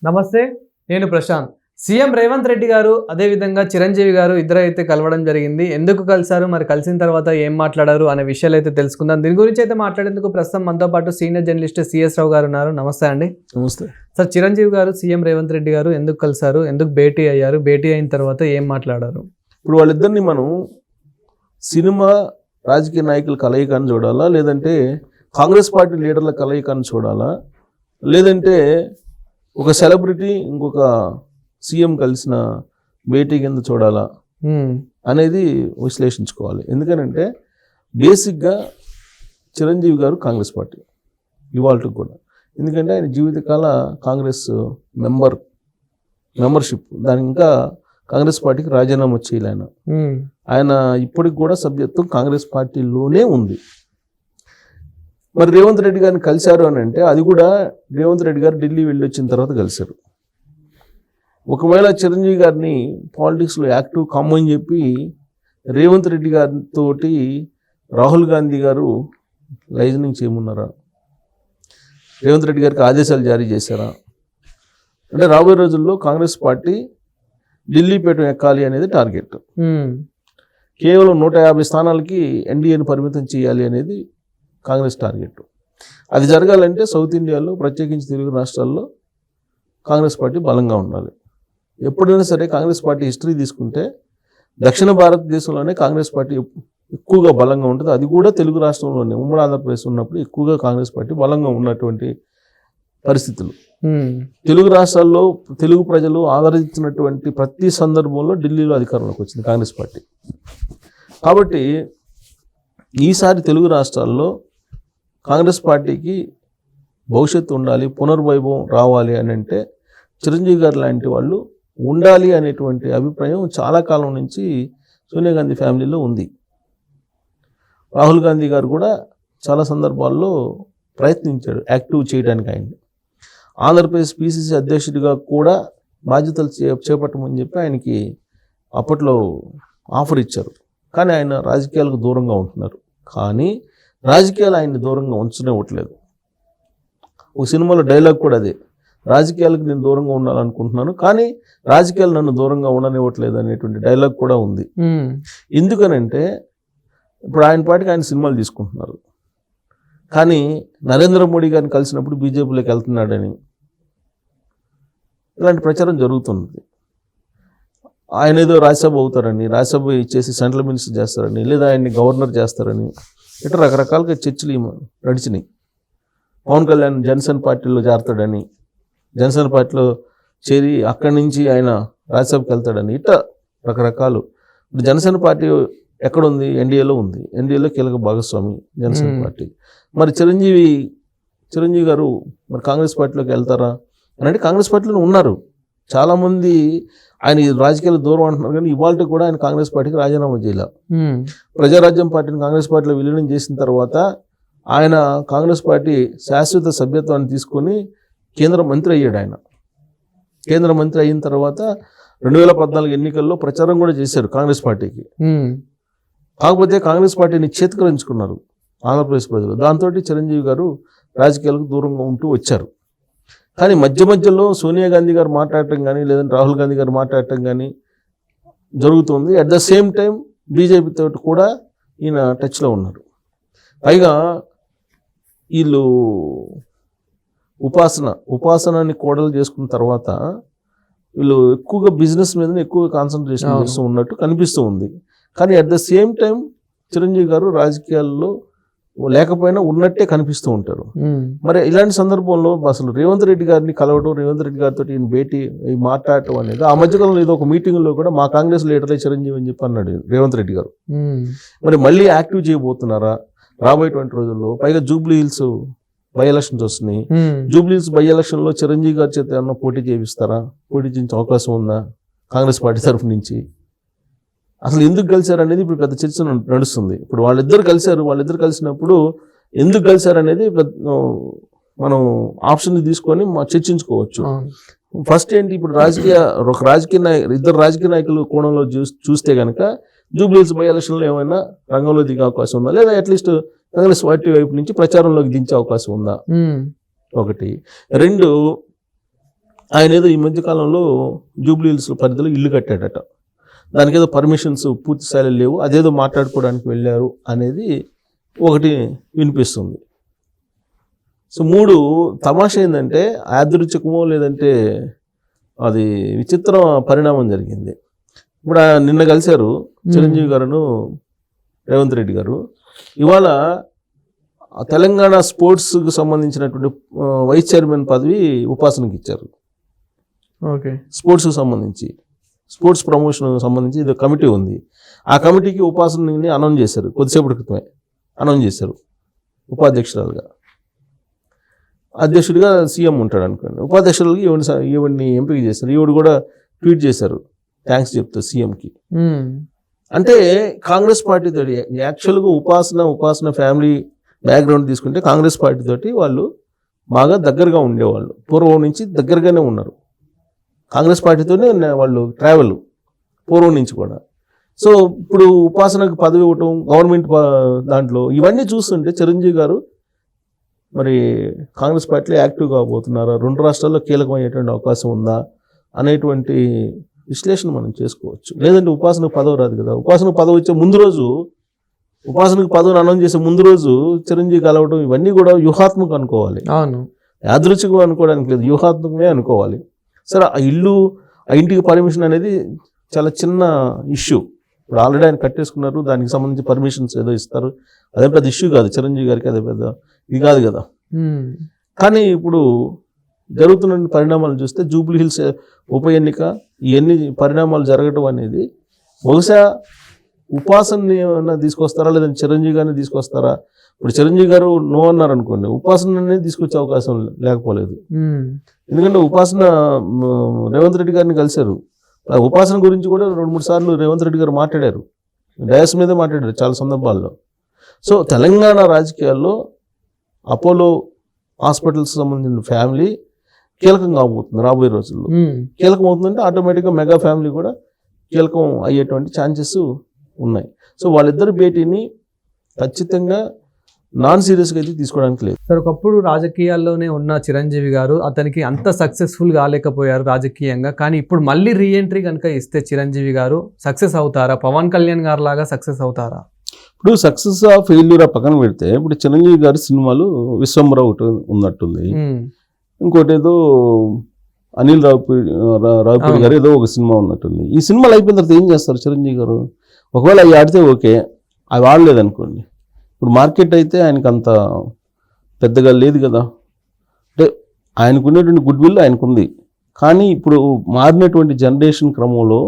నమస్తే, నేను ప్రశాంత్. సీఎం రేవంత్ రెడ్డి గారు అదేవిధంగా చిరంజీవి గారు ఇద్దరు అయితే కలవడం జరిగింది. ఎందుకు కలిశారు, మరి కలిసిన తర్వాత ఏం మాట్లాడారు అనే విషయాలు అయితే తెలుసుకుందాం. దీని గురించి అయితే మాట్లాడేందుకు ప్రస్తుతం మనతో పాటు సీనియర్ జర్నలిస్ట్ సిఎస్ రావు గారు ఉన్నారు. నమస్తే అండి. నమస్తే సార్, చిరంజీవి గారు సీఎం రేవంత్ రెడ్డి గారు ఎందుకు కలిశారు, ఎందుకు భేటీ అయ్యారు, భేటీ అయిన తర్వాత ఏం మాట్లాడారు? ఇప్పుడు వాళ్ళిద్దరిని మనం సినిమా రాజకీయ నాయకుల కలయికని చూడాలా, లేదంటే కాంగ్రెస్ పార్టీ లీడర్ల కలయికని చూడాలా, లేదంటే ఒక సెలబ్రిటీ ఇంకొక సీఎం కలిసిన భేటీ కింద చూడాలా అనేది విశ్లేషించుకోవాలి. ఎందుకనంటే బేసిక్గా చిరంజీవి గారు కాంగ్రెస్ పార్టీ ఇవాళకి కూడా, ఎందుకంటే ఆయన జీవితకాల కాంగ్రెస్ మెంబర్షిప్, దానికి ఇంకా కాంగ్రెస్ పార్టీకి రాజీనామా చేయలేను. ఆయన ఇప్పటికి కూడా సభ్యత్వం కాంగ్రెస్ పార్టీలోనే ఉంది. మరి రేవంత్ రెడ్డి గారిని కలిశారు అని అంటే అది కూడా రేవంత్ రెడ్డి గారు ఢిల్లీ వెళ్ళి వచ్చిన తర్వాత కలిశారు. ఒకవేళ చిరంజీవి గారిని పాలిటిక్స్లో యాక్టివ్ కమ్మని చెప్పి రేవంత్ రెడ్డి గారితో రాహుల్ గాంధీ గారు లైజనింగ్ చేయమన్నారా, రేవంత్ రెడ్డి గారికి ఆదేశాలు జారీ చేశారా? అంటే రాబోయే రోజుల్లో కాంగ్రెస్ పార్టీ ఢిల్లీ పీఠం ఎక్కాలి అనేది టార్గెట్. కేవలం 150 స్థానాలకి ఎన్డీఏని పరిమితం చేయాలి అనేది కాంగ్రెస్ టార్గెట్. అది జరగాలంటే సౌత్ ఇండియాలో, ప్రత్యేకించి తెలుగు రాష్ట్రాల్లో కాంగ్రెస్ పార్టీ బలంగా ఉండాలి. ఎప్పుడైనా సరే కాంగ్రెస్ పార్టీ హిస్టరీ తీసుకుంటే దక్షిణ భారతదేశంలోనే కాంగ్రెస్ పార్టీ ఎక్కువగా బలంగా ఉంటుంది. అది కూడా తెలుగు రాష్ట్రంలోనే, ఉమ్మడి ఆంధ్రప్రదేశ్ ఉన్నప్పుడు ఎక్కువగా కాంగ్రెస్ పార్టీ బలంగా ఉన్నటువంటి పరిస్థితులు. తెలుగు రాష్ట్రాల్లో తెలుగు ప్రజలు ఆదరించినటువంటి ప్రతి సందర్భంలో ఢిల్లీలో అధికారంలోకి వచ్చింది కాంగ్రెస్ పార్టీ. కాబట్టి ఈసారి తెలుగు రాష్ట్రాల్లో కాంగ్రెస్ పార్టీకి భవిష్యత్తు ఉండాలి, పునర్వైభవం రావాలి అని అంటే చిరంజీవి గారు లాంటి వాళ్ళు ఉండాలి అనేటువంటి అభిప్రాయం చాలా కాలం నుంచి సోనియా గాంధీ ఫ్యామిలీలో ఉంది. రాహుల్ గాంధీ గారు కూడా చాలా సందర్భాల్లో ప్రయత్నించాడు యాక్టివ్ చేయడానికి. ఆయన ఆంధ్రప్రదేశ్ పిసిసి అధ్యక్షుడిగా కూడా బాధ్యతలు చేపట్టమని చెప్పి ఆయనకి అప్పట్లో ఆఫర్ ఇచ్చారు. కానీ ఆయన రాజకీయాలకు దూరంగా ఉంటున్నారు. కానీ రాజకీయాలు ఆయన్ని దూరంగా ఉంచనివ్వట్లేదు. ఒక సినిమాలో డైలాగ్ కూడా అదే, రాజకీయాలకు నేను దూరంగా ఉండాలనుకుంటున్నాను కానీ రాజకీయాలు నన్ను దూరంగా ఉండనివ్వట్లేదు అనేటువంటి డైలాగ్ కూడా ఉంది. ఎందుకనంటే ఇప్పుడు ఆయన పాటికి ఆయన సినిమాలు తీసుకుంటున్నారు, కానీ నరేంద్ర మోడీ గారిని కలిసినప్పుడు బీజేపీలోకి వెళ్తున్నాడని ఇలాంటి ప్రచారం జరుగుతుంది. ఆయన ఏదో రాజ్యసభ అవుతారని, రాజ్యసభ ఇచ్చేసి సెంట్రల్ మినిస్టర్ చేస్తారని, లేదా ఆయన్ని గవర్నర్ చేస్తారని, ఇట్లా రకరకాలుగా చర్చలు నడిచినాయి. పవన్ కళ్యాణ్ జనసేన పార్టీలో చేరతాడని, జనసేన పార్టీలో చేరి అక్కడి నుంచి ఆయన రాజ్యసభకి వెళ్తాడని, ఇట్లా రకరకాలు. ఇప్పుడు జనసేన పార్టీ ఎక్కడుంది? ఎన్డీఏలో ఉంది. ఎన్డీఏలో కీలక భాగస్వామి జనసేన పార్టీ. మరి చిరంజీవి గారు మరి కాంగ్రెస్ పార్టీలోకి వెళ్తారా అని అంటే కాంగ్రెస్ పార్టీలో ఉన్నారు చాలామంది. ఆయన రాజకీయాలు దూరం అంటున్నారు కానీ ఇవాళ కూడా ఆయన కాంగ్రెస్ పార్టీకి రాజీనామా చేయలే. ప్రజారాజ్యం పార్టీని కాంగ్రెస్ పార్టీలో విలీనం చేసిన తర్వాత ఆయన కాంగ్రెస్ పార్టీ శాశ్వత సభ్యత్వాన్ని తీసుకొని కేంద్ర మంత్రి అయ్యాడు. ఆయన కేంద్ర మంత్రి అయిన తర్వాత 2014 ఎన్నికల్లో ప్రచారం కూడా చేశారు కాంగ్రెస్ పార్టీకి. కాకపోతే కాంగ్రెస్ పార్టీని చేతికరించుకున్నారు ఆంధ్రప్రదేశ్ ప్రజలు. దాంతో చిరంజీవి గారు రాజకీయాలకు దూరంగా ఉంటూ వచ్చారు. కానీ మధ్యలో సోనియా గాంధీ గారు మాట్లాడటం కానీ, లేదంటే రాహుల్ గాంధీ గారు మాట్లాడటం కానీ జరుగుతుంది. అట్ ద సేమ్ టైం బీజేపీతో కూడా ఈయన టచ్లో ఉన్నారు. పైగా వీళ్ళు ఉపాసనాన్ని కోడలు చేసుకున్న తర్వాత వీళ్ళు ఎక్కువగా బిజినెస్ మీద ఎక్కువగా కాన్సన్ట్రేషన్ చేస్తూ ఉన్నట్టు కనిపిస్తూ ఉంది. కానీ at the same time Chiranjeevi గారు రాజకీయాల్లో లేకపోయినా ఉన్నట్టే కనిపిస్తూ ఉంటారు. మరి ఇలాంటి సందర్భంలో అసలు రేవంత్ రెడ్డి గారిని కలవడం, రేవంత్ రెడ్డి గారితో ఈయన భేటీ మాట్లాడటం అనేది, ఆ మధ్యకాలంలో ఏదో ఒక మీటింగ్లో కూడా మా కాంగ్రెస్ లీడర్లే చిరంజీవి అని చెప్పి అన్నాడు రేవంత్ రెడ్డి గారు. మరి మళ్ళీ యాక్టివ్ చేయబోతున్నారా రాబోయేటువంటి రోజుల్లో? పైగా జూబ్లీ హిల్స్ బై ఎలక్షన్స్ వస్తున్నాయి. జూబ్లీ హిల్స్ బై ఎలక్షన్ లో చిరంజీవి గారి చేత ఏమన్నా పోటీ చేయిస్తారా? పోటీ చేయించే అవకాశం ఉందా కాంగ్రెస్ పార్టీ తరఫు నుంచి? అసలు ఎందుకు కలిశారు అనేది ఇప్పుడు పెద్ద చర్చ నడుస్తుంది. ఇప్పుడు వాళ్ళిద్దరు కలిసినప్పుడు ఎందుకు కలిశారు అనేది మనం ఆప్షన్ తీసుకొని చర్చించుకోవచ్చు. ఫస్ట్ ఏంటి, ఇప్పుడు ఇద్దరు రాజకీయ నాయకులు కోణంలో చూస్తే కనుక జూబ్లీ హిల్స్ బై ఎలక్షన్లో ఏమైనా రంగంలో దిగే అవకాశం ఉందా, లేదా అట్లీస్ట్ కాంగ్రెస్ పార్టీ వైపు నుంచి ప్రచారంలోకి దించే అవకాశం ఉందా? ఒకటి. రెండు, ఆయన ఏదో ఈ మధ్య కాలంలో జూబ్లీ హిల్స్ పరిధిలో ఇల్లు కట్టాడట, దానికి ఏదో పర్మిషన్స్ పూర్తి స్థాయిలో లేవు, అదేదో మాట్లాడుకోవడానికి వెళ్ళారు అనేది ఒకటి వినిపిస్తుంది. సో 3 తమాషా ఏంటంటే యాదృచ్ఛికమో లేదంటే అది విచిత్ర పరిణామం జరిగింది. ఇప్పుడు నిన్న కలిశారు చిరంజీవి గారును రేవంత్ రెడ్డి గారు. ఇవాళ తెలంగాణ స్పోర్ట్స్కి సంబంధించినటువంటి వైస్ చైర్మన్ పదవి ఉపాసనకి ఇచ్చారు. ఓకే, స్పోర్ట్స్కి సంబంధించి స్పోర్ట్స్ ప్రమోషన్ సంబంధించి ఇది కమిటీ ఉంది. ఆ కమిటీకి ఉపాసనని అనౌన్స్ చేశారు, కొద్దిసేపటి క్రితమే అనౌన్స్ చేశారు ఉపాధ్యక్షురాలుగా. అధ్యక్షుడిగా సీఎం ఉంటాడు అనుకోండి, ఉపాధ్యక్షులకి ఈవిడిని ఎంపిక చేశారు. ఈవిడ కూడా ట్వీట్ చేశారు థ్యాంక్స్ చెప్తారు సీఎంకి. అంటే కాంగ్రెస్ పార్టీ తోటి యాక్చువల్గా ఉపాసన ఫ్యామిలీ బ్యాక్గ్రౌండ్ తీసుకుంటే కాంగ్రెస్ పార్టీ తోటి వాళ్ళు బాగా దగ్గరగా ఉండేవాళ్ళు, పూర్వం నుంచి దగ్గరగానే ఉన్నారు. కాంగ్రెస్ పార్టీతోనే వాళ్ళు ట్రావెల్ పూర్వం నుంచి కూడా. సో ఇప్పుడు ఉపాసనకు పదవి ఇవ్వటం గవర్నమెంట్ దాంట్లో ఇవన్నీ చూస్తుంటే చిరంజీవి గారు మరి కాంగ్రెస్ పార్టీలో యాక్టివ్ కాబోతున్నారా, 2 రాష్ట్రాల్లో కీలకమయ్యేటువంటి అవకాశం ఉందా అనేటువంటి విశ్లేషణ మనం చేసుకోవచ్చు. లేదంటే ఉపాసనకు పదవి రాదు కదా. ఉపాసనకు పదవి వచ్చే ముందు రోజు, ఉపాసనకు పదవిని అనౌన్స్ చేసే ముందు రోజు చిరంజీవి కలవడం ఇవన్నీ కూడా వ్యూహాత్మకం అనుకోవాలి. అవును, యాదృచ్ఛికం అనుకోవడానికి లేదు, వ్యూహాత్మకమే అనుకోవాలి. సరే, ఆ ఇంటికి పర్మిషన్ అనేది చాలా చిన్న ఇష్యూ. ఇప్పుడు ఆల్రెడీ ఆయన కట్టేసుకున్నారు, దానికి సంబంధించి పర్మిషన్స్ ఏదో ఇస్తారు, అదే పెద్ద ఇష్యూ కాదు చిరంజీవి గారికి, అదే పెద్ద ఇది కాదు కదా. కానీ ఇప్పుడు జరుగుతున్న పరిణామాలు చూస్తే జూబ్లీ హిల్స్ ఉప ఎన్నిక ఇవన్నీ పరిణామాలు జరగడం అనేది బహుశా ఉపాసనని ఏమన్నా తీసుకొస్తారా లేదంటే చిరంజీవి గారిని తీసుకొస్తారా. ఇప్పుడు చిరంజీవి గారు నో అన్నారు అనుకోండి, ఉపాసనని తీసుకొచ్చే అవకాశం లేకపోలేదు. ఎందుకంటే ఉపాసన రేవంత్ రెడ్డి గారిని కలిశారు, ఉపాసన గురించి కూడా 2-3 సార్లు రేవంత్ రెడ్డి గారు మాట్లాడారు, డయాస్ మీదే మాట్లాడారు చాలా సందర్భాల్లో. సో తెలంగాణ రాజకీయాల్లో అపోలో హాస్పిటల్స్ సంబంధించిన ఫ్యామిలీ కీలకం కాబోతుంది రాబోయే రోజుల్లో. కీలకం అవుతుందంటే ఆటోమేటిక్గా మెగా ఫ్యామిలీ కూడా కీలకం అయ్యేటువంటి ఛాన్సెస్ ఉన్నాయి. సో వాళ్ళిద్దరు భేటీని ఖచ్చితంగా నాన్ సీరియస్గా అయితే తీసుకోవడానికి లేదు. సార్, ఒకప్పుడు రాజకీయాల్లోనే ఉన్న చిరంజీవి గారు అతనికి అంత సక్సెస్ఫుల్ కాలేకపోయారు రాజకీయంగా, కానీ ఇప్పుడు మళ్ళీ రీఎంట్రీ కనుక ఇస్తే చిరంజీవి గారు సక్సెస్ అవుతారా, పవన్ కళ్యాణ్ గారు లాగా సక్సెస్ అవుతారా? ఇప్పుడు సక్సెస్ ఫెయిల్యూర్ పక్కన పెడితే ఇప్పుడు చిరంజీవి గారి సినిమాలు విశ్వంబర ఒకటి ఉన్నట్టుంది, ఇంకోటి ఏదో అనిల్ రావుపూడి గారు ఏదో ఒక సినిమా ఉన్నట్టుంది. ఈ సినిమాలు అయిపోయిన తర్వాత ఏం చేస్తారు చిరంజీవి గారు? ఒకవేళ అవి ఆడితే ఓకే, అవి ఆడలేదనుకోండి, ఇప్పుడు మార్కెట్ అయితే ఆయనకు అంత పెద్దగా లేదు కదా. అంటే ఆయనకు ఉండేటువంటి గుడ్ విల్ ఆయనకుంది, కానీ ఇప్పుడు మారినటువంటి జనరేషన్ క్రమంలో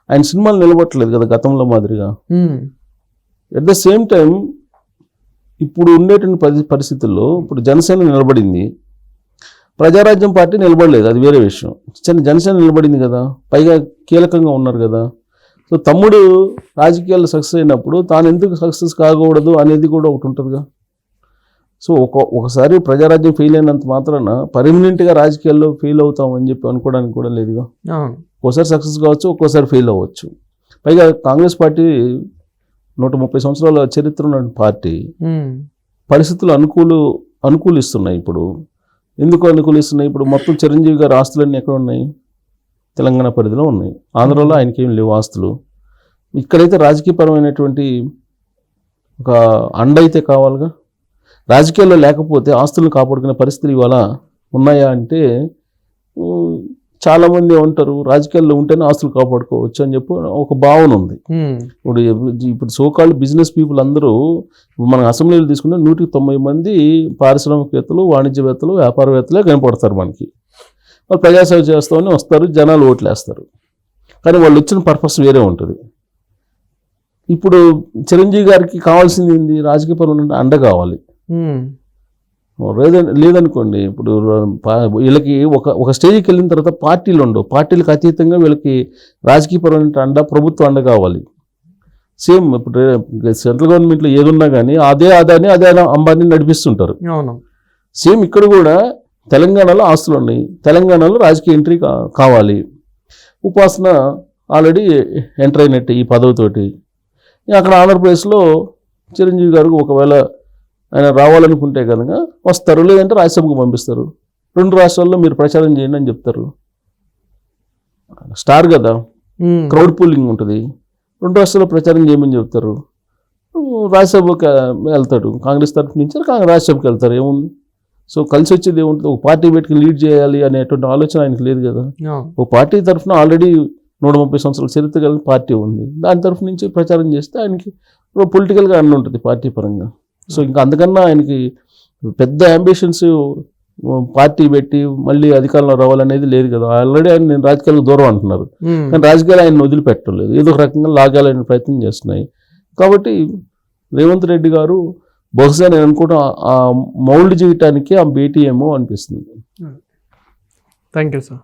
ఆయన సినిమాలు నిలబట్టలేదు కదా గతంలో మాదిరిగా. ఎట్ ద సేమ్ టైం ఇప్పుడు ఉండేటువంటి పరిస్థితుల్లో ఇప్పుడు జనసేన నిలబడింది, ప్రజారాజ్యం పార్టీ నిలబడలేదు, అది వేరే విషయం. జనసేన నిలబడింది కదా, పైగా కీలకంగా ఉన్నారు కదా. సో తమ్ముడు రాజకీయాల్లో సక్సెస్ అయినప్పుడు తాను ఎందుకు సక్సెస్ కాకూడదు అనేది కూడా ఒకటి ఉంటుందిగా. సో ఒకసారి ప్రజారాజ్యం ఫెయిల్ అయినంత మాత్రాన పర్మనెంట్గా రాజకీయాల్లో ఫెయిల్ అవుతామని చెప్పి అనుకోవడానికి కూడా లేదుగా. ఒక్కోసారి సక్సెస్ కావచ్చు, ఒక్కోసారి ఫెయిల్ అవ్వచ్చు. పైగా కాంగ్రెస్ పార్టీ 130 సంవత్సరాల చరిత్ర ఉన్న పార్టీ, పరిస్థితులు అనుకూలిస్తున్నాయి. ఇప్పుడు ఎందుకు అనుకూలిస్తున్నాయి? ఇప్పుడు మొత్తం చిరంజీవి గారి ఆస్తులన్నీ ఎక్కడ ఉన్నాయి? తెలంగాణ పరిధిలో ఉన్నాయి. ఆంధ్రాలో ఆయనకేం లేవు ఆస్తులు. ఇక్కడైతే రాజకీయపరమైనటువంటి ఒక అండ అయితే కావాలిగా. రాజకీయాల్లో లేకపోతే ఆస్తులను కాపాడుకునే పరిస్థితులు ఇవాళ ఉన్నాయా అంటే చాలామంది ఏమంటారు, రాజకీయాల్లో ఉంటేనే ఆస్తులు కాపాడుకోవచ్చు అని చెప్పి ఒక భావన ఉంది. ఇప్పుడు సోకాల్డ్ బిజినెస్ పీపుల్ అందరూ మన అసెంబ్లీలో తీసుకుంటే 190 మంది పారిశ్రామికవేత్తలు, వాణిజ్యవేత్తలు, వ్యాపారవేత్తలే కనపడతారు మనకి. వాళ్ళు ప్రజాసేవ చేస్తామని వస్తారు, జనాలు ఓట్లేస్తారు, కానీ వాళ్ళు వచ్చిన పర్పస్ వేరే ఉంటుంది. ఇప్పుడు చిరంజీవి గారికి కావాల్సింది ఏంది? రాజకీయపరమైన అండ కావాలి. లేదనుకోండి, ఇప్పుడు వీళ్ళకి ఒక స్టేజ్కి వెళ్ళిన తర్వాత పార్టీలు ఉండవు, పార్టీలకు అతీతంగా వీళ్ళకి రాజకీయపరమైన అండ, ప్రభుత్వ అండ కావాలి. సేమ్ ఇప్పుడు సెంట్రల్ గవర్నమెంట్లో ఏదున్నా కానీ అదే ఆదాన్ని అదే అంబానీ నడిపిస్తుంటారు. సేమ్ ఇక్కడ కూడా తెలంగాణలో ఆస్తులు ఉన్నాయి, తెలంగాణలో రాజకీయ ఎంట్రీ కావాలి. ఉపాసన ఆల్రెడీ ఎంటర్ అయినట్టు ఈ పదవితోటి. అక్కడ ఆంధ్రప్రదేశ్లో చిరంజీవి గారికి ఒకవేళ ఆయన రావాలనుకుంటే కనుక వస్తారు, లేదంటే రాజ్యసభకు పంపిస్తారు. 2 రాష్ట్రాల్లో మీరు ప్రచారం చేయండి అని చెప్తారు. స్టార్ కదా, క్రౌడ్ పూలింగ్ ఉంటుంది. 2 రాష్ట్రాల్లో ప్రచారం చేయమని చెప్తారు. రాజ్యసభకి వెళ్తాడు, కాంగ్రెస్ తరఫు నుంచి రాజ్యసభకి వెళ్తారు, ఏముంది. సో కలిసి వచ్చేది ఏముంటుంది, ఒక పార్టీ పెట్టుకుని లీడ్ చేయాలి అనేటువంటి ఆలోచన ఆయనకు లేదు కదా. ఒక పార్టీ తరఫున ఆల్రెడీ 130 సంవత్సరాల చరిత్ర కలిగిన పార్టీ ఉంది, దాని తరఫు నుంచి ప్రచారం చేస్తే ఆయనకి పొలిటికల్గా అన్న ఉంటుంది పార్టీ పరంగా. సో ఇంకా అంతకన్నా ఆయనకి పెద్ద అంబిషన్స్ పార్టీ పెట్టి మళ్ళీ అధికారంలో రావాలనేది లేదు కదా. ఆల్రెడీ ఆయన నేను రాజకీయాలకు దూరం అంటున్నారు, కానీ రాజకీయాలు ఆయన వదిలిపెట్టలేదు, ఏదో ఒక రకంగా లాగాలనే ప్రయత్నం చేస్తున్నాయి. కాబట్టి రేవంత్ రెడ్డి గారు బహుశా నేను అనుకుంటా ఆ మౌల్డ్ చేయటానికి ఆ భేటీ ఏమో అనిపిస్తుంది. Thank you sir.